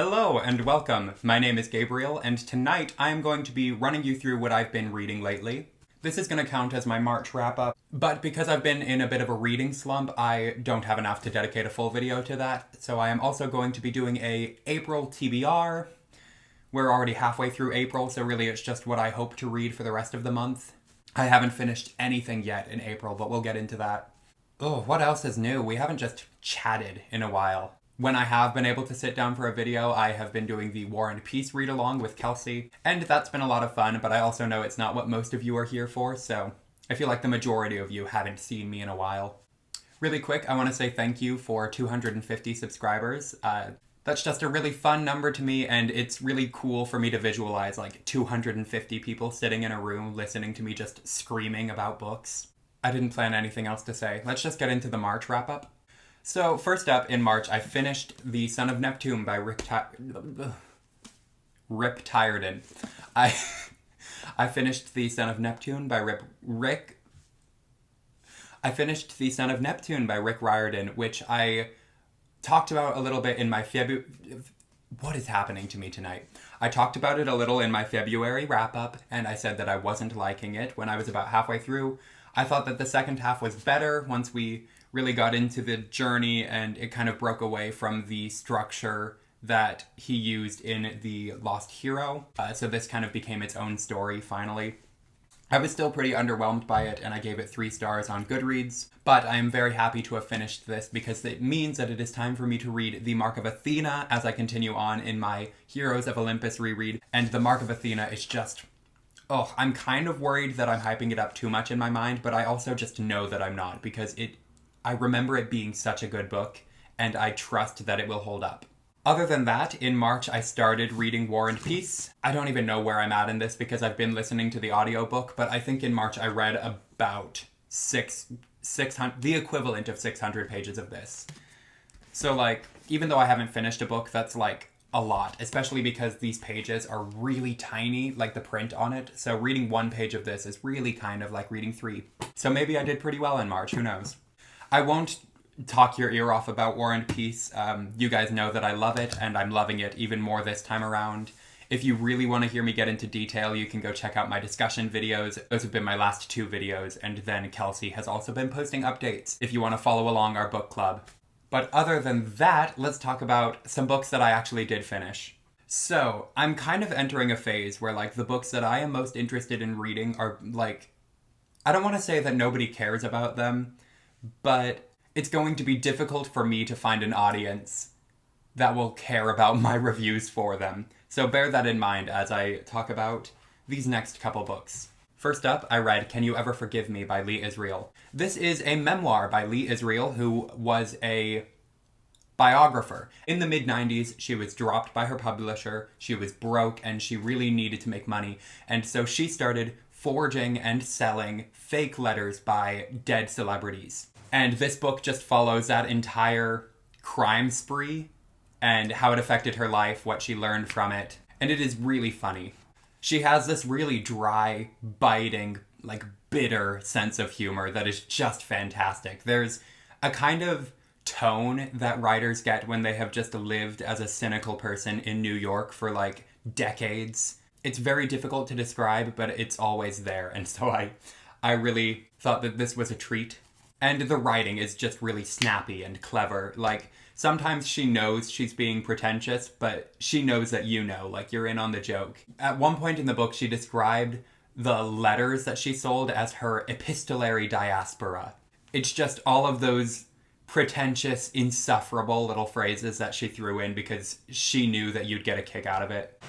Hello and welcome. My name is Gabriel, and tonight I am going to be running you through what I've been reading lately. This is going to count as my March wrap-up, but because I've been in a bit of a reading slump, I don't have enough to dedicate a full video to that, so I am also going to be doing a April TBR. We're already halfway through April, so really it's just what I hope to read for the rest of the month. I haven't finished anything yet in April, but we'll get into that. Oh, what else is new? We haven't just chatted in a while. When I have been able to sit down for a video, I have been doing the War and Peace read-along with Kelsey, and that's been a lot of fun, but I also know it's not what most of you are here for, so I feel like the majority of you haven't seen me in a while. Really quick, I want to say thank you for 250 subscribers. That's just a really fun number to me, and it's really cool for me to visualize like 250 people sitting in a room listening to me just screaming about books. I didn't plan anything else to say. Let's just get into the March wrap-up. So, first up, in March, I finished The Son of Neptune by Rip Tiredon. I finished The Son of Neptune by Rick Riordan, which I talked about a little bit in my What is happening to me tonight? I talked about it a little in my February wrap-up, and I said that I wasn't liking it when I was about halfway through. I thought that the second half was better once we really got into the journey and it kind of broke away from the structure that he used in The Lost Hero. So this kind of became its own story, finally. I was still pretty underwhelmed by it, and I gave it 3 stars on Goodreads, but I am very happy to have finished this because it means that it is time for me to read The Mark of Athena as I continue on in my Heroes of Olympus reread, and The Mark of Athena is just... Oh, I'm kind of worried that I'm hyping it up too much in my mind, but I also just know that I'm not, because I remember it being such a good book, and I trust that it will hold up. Other than that, in March I started reading War and Peace. I don't even know where I'm at in this because I've been listening to the audiobook, but I think in March I read about 600, the equivalent of 600 pages of this. So like, even though I haven't finished a book, that's like a lot, especially because these pages are really tiny, like the print on it. So reading 1 page of this is really kind of like reading 3. So maybe I did pretty well in March, who knows? I won't talk your ear off about War and Peace. You guys know that I love it, and I'm loving it even more this time around. If you really want to hear me get into detail, you can go check out my discussion videos. Those have been my last 2 videos, and then Kelsey has also been posting updates if you want to follow along our book club. But other than that, let's talk about some books that I actually did finish. So, I'm kind of entering a phase where like the books that I am most interested in reading are like, I don't want to say that nobody cares about them, but it's going to be difficult for me to find an audience that will care about my reviews for them. So bear that in mind as I talk about these next couple books. First up, I read Can You Ever Forgive Me by Lee Israel. This is a memoir by Lee Israel, who was a biographer. In the mid-90s, she was dropped by her publisher, she was broke, and she really needed to make money. And so she started forging and selling fake letters by dead celebrities. And this book just follows that entire crime spree and how it affected her life, what she learned from it. And it is really funny. She has this really dry, biting, like bitter sense of humor that is just fantastic. There's a kind of tone that writers get when they have just lived as a cynical person in New York for like decades. It's very difficult to describe, but it's always there. And so I really thought that this was a treat. And the writing is just really snappy and clever. Like, sometimes she knows she's being pretentious, but she knows that you know, like, you're in on the joke. At one point in the book, she described the letters that she sold as her epistolary diaspora. It's just all of those pretentious, insufferable little phrases that she threw in because she knew that you'd get a kick out of it.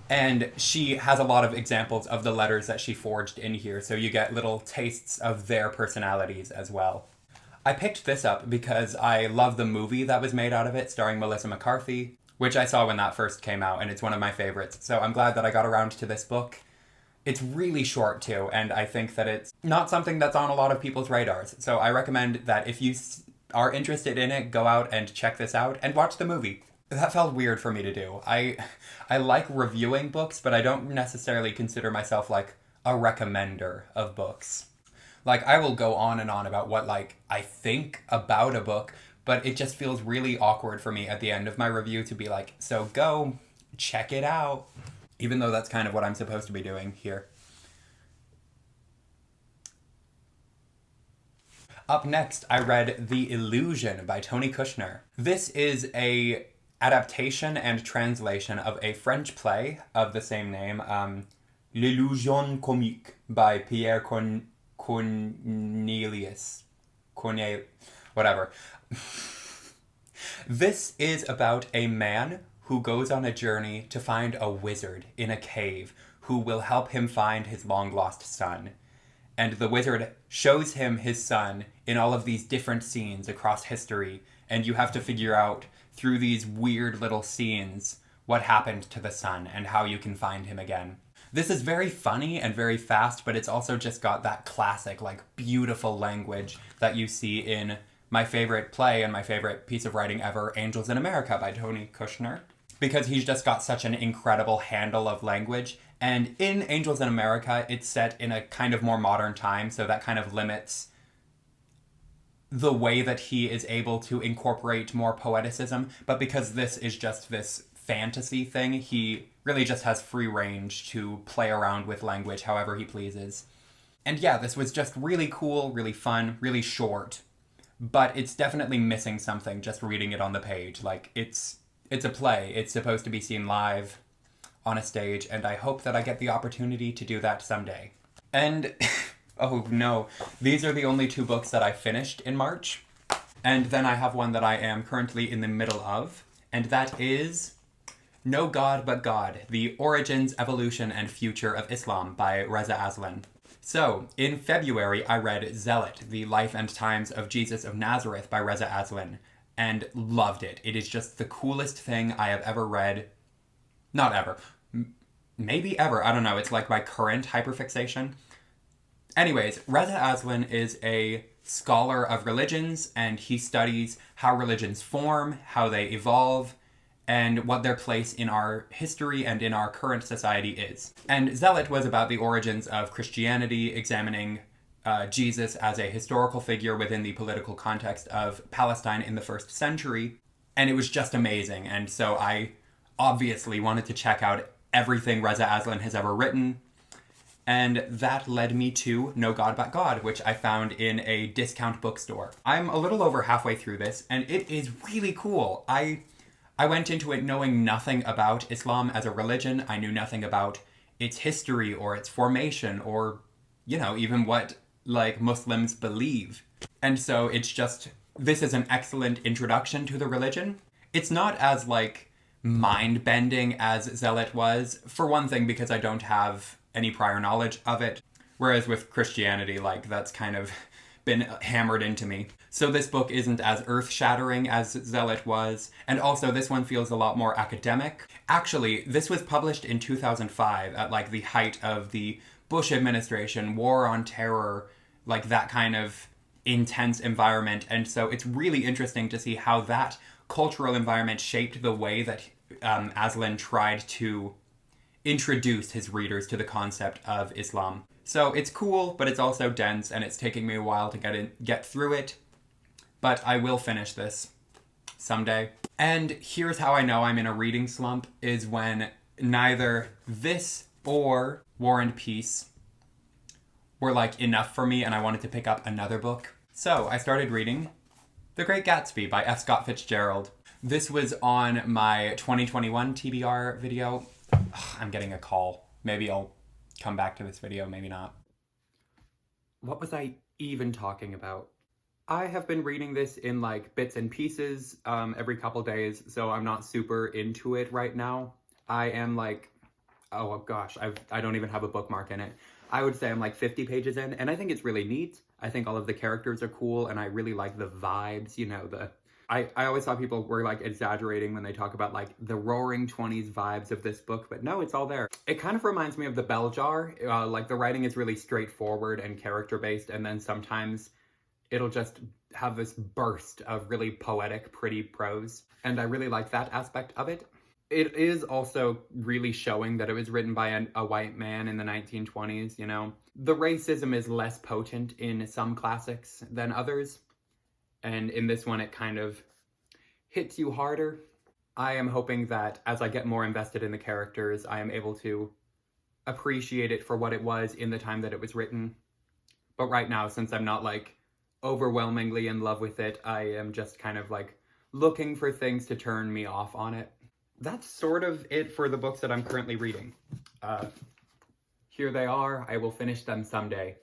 And she has a lot of examples of the letters that she forged in here, so you get little tastes of their personalities as well. I picked this up because I love the movie that was made out of it, starring Melissa McCarthy, which I saw when that first came out, and it's one of my favorites. So I'm glad that I got around to this book. It's really short too, and I think that it's not something that's on a lot of people's radars. So I recommend that if you are interested in it, go out and check this out and watch the movie. That felt weird for me to do. I like reviewing books, but I don't necessarily consider myself like a recommender of books. Like, I will go on and on about what like I think about a book, but it just feels really awkward for me at the end of my review to be like, so go check it out, even though that's kind of what I'm supposed to be doing here. Up next, I read The Illusion by Tony Kushner. This is a adaptation and translation of a French play of the same name, L'Illusion Comique by Pierre Cornelius. Whatever. This is about a man who goes on a journey to find a wizard in a cave who will help him find his long-lost son. And the wizard shows him his son in all of these different scenes across history, and you have to figure out through these weird little scenes what happened to the son and how you can find him again. This is very funny and very fast, but it's also just got that classic, like, beautiful language that you see in my favorite play and my favorite piece of writing ever, Angels in America by Tony Kushner, because he's just got such an incredible handle of language. And in Angels in America, it's set in a kind of more modern time, so that kind of limits the way that he is able to incorporate more poeticism. But because this is just this fantasy thing, he really just has free range to play around with language however he pleases. And yeah, this was just really cool, really fun, really short. But it's definitely missing something just reading it on the page. Like, it's a play. It's supposed to be seen live on a stage, and I hope that I get the opportunity to do that someday. And, oh no, these are the only 2 books that I finished in March. And then I have one that I am currently in the middle of, and that is No God But God, The Origins, Evolution, and Future of Islam by Reza Aslan. So, in February, I read Zealot, The Life and Times of Jesus of Nazareth by Reza Aslan, and loved it. It is just the coolest thing I have ever read. Not ever. Maybe ever. I don't know. It's like my current hyperfixation. Anyways, Reza Aslan is a scholar of religions, and he studies how religions form, how they evolve, and what their place in our history and in our current society is. And Zealot was about the origins of Christianity, examining Jesus as a historical figure within the political context of Palestine in the 1st century. And it was just amazing. And so I obviously wanted to check out everything Reza Aslan has ever written. And that led me to No God But God, which I found in a discount bookstore. I'm a little over halfway through this, and it is really cool. I went into it knowing nothing about Islam as a religion. I knew nothing about its history or its formation or, you know, even what, like, Muslims believe. And so it's just, this is an excellent introduction to the religion. It's not as, like, mind-bending as Zealot was, for one thing, because I don't have any prior knowledge of it. Whereas with Christianity, like, that's kind of been hammered into me. So this book isn't as earth-shattering as Zealot was, and also this one feels a lot more academic. Actually, this was published in 2005 at, like, the height of the Bush administration, war on terror, like, that kind of intense environment, and so it's really interesting to see how that cultural environment shaped the way that Aslan tried to introduce his readers to the concept of Islam. So it's cool, but it's also dense, and it's taking me a while to get through it. But I will finish this someday. And here's how I know I'm in a reading slump, is when neither this or War and Peace were, like, enough for me, and I wanted to pick up another book. So I started reading The Great Gatsby by F. Scott Fitzgerald. This was on my 2021 TBR video. Ugh, I'm getting a call. Maybe I'll come back to this video, maybe not. What was I even talking about? I have been reading this in, like, bits and pieces every couple days, so I'm not super into it right now. I am, like, oh gosh, I don't even have a bookmark in it. I would say I'm like 50 pages in, and I think it's really neat. I think all of the characters are cool, and I really like the vibes, you know, I always thought people were, like, exaggerating when they talk about, like, the roaring 20s vibes of this book, but no, it's all there. It kind of reminds me of The Bell Jar. Like, the writing is really straightforward and character-based, and then sometimes it'll just have this burst of really poetic, pretty prose, and I really like that aspect of it. It is also really showing that it was written by a white man in the 1920s, you know. The racism is less potent in some classics than others, and in this one it kind of hits you harder. I am hoping that as I get more invested in the characters, I am able to appreciate it for what it was in the time that it was written. But right now, since I'm not like overwhelmingly in love with it, I am just kind of like looking for things to turn me off on it. That's sort of it for the books that I'm currently reading. Here they are. I will finish them someday.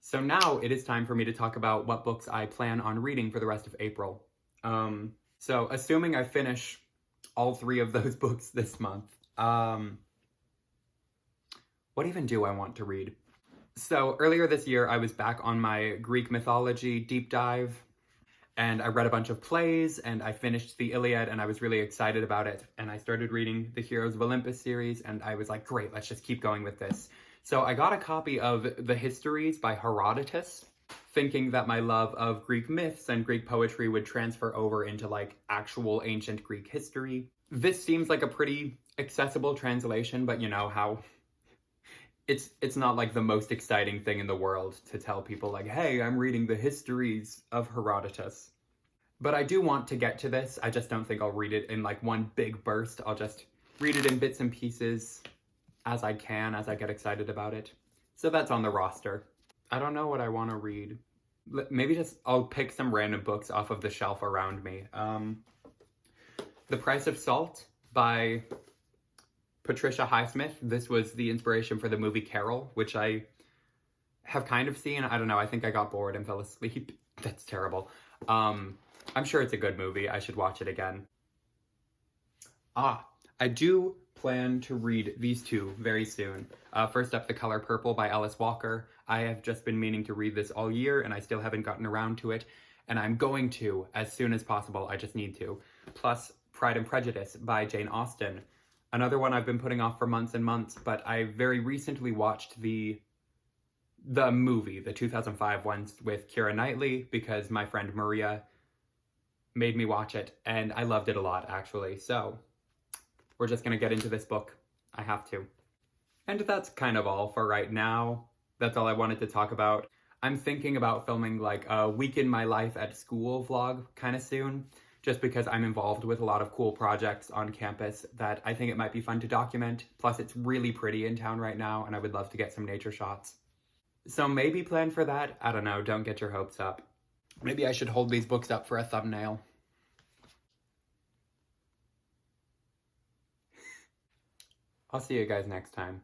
So now it is time for me to talk about what books I plan on reading for the rest of April. So assuming I finish all 3 of those books this month, what even do I want to read? So earlier this year, I was back on my Greek mythology deep dive, and I read a bunch of plays, and I finished the Iliad, and I was really excited about it. And I started reading the Heroes of Olympus series, and I was like, great, let's just keep going with this. So I got a copy of The Histories by Herodotus, thinking that my love of Greek myths and Greek poetry would transfer over into like actual ancient Greek history. This seems like a pretty accessible translation, but you know how it's not like the most exciting thing in the world to tell people like, hey, I'm reading the histories of Herodotus. But I do want to get to this. I just don't think I'll read it in like one big burst. I'll just read it in bits and pieces as I can, as I get excited about it. So that's on the roster. I don't know what I want to read. Maybe just I'll pick some random books off of the shelf around me. The Price of Salt by Patricia Highsmith. This was the inspiration for the movie Carol, which I have kind of seen. I don't know. I think I got bored and fell asleep. That's terrible. I'm sure it's a good movie. I should watch it again. I do plan to read these 2 very soon. First up, The Color Purple by Alice Walker. I have just been meaning to read this all year, and I still haven't gotten around to it. And I'm going to as soon as possible. I just need to. Plus, Pride and Prejudice by Jane Austen. Another one I've been putting off for months and months, but I very recently watched the movie, the 2005 one with Keira Knightley, because my friend Maria made me watch it, and I loved it a lot, actually. So we're just going to get into this book. I have to. And that's kind of all for right now. That's all I wanted to talk about. I'm thinking about filming like a week in my life at school vlog kind of soon, just because I'm involved with a lot of cool projects on campus that I think it might be fun to document. Plus, it's really pretty in town right now, and I would love to get some nature shots. So maybe plan for that. I don't know, don't get your hopes up. Maybe I should hold these books up for a thumbnail. I'll see you guys next time.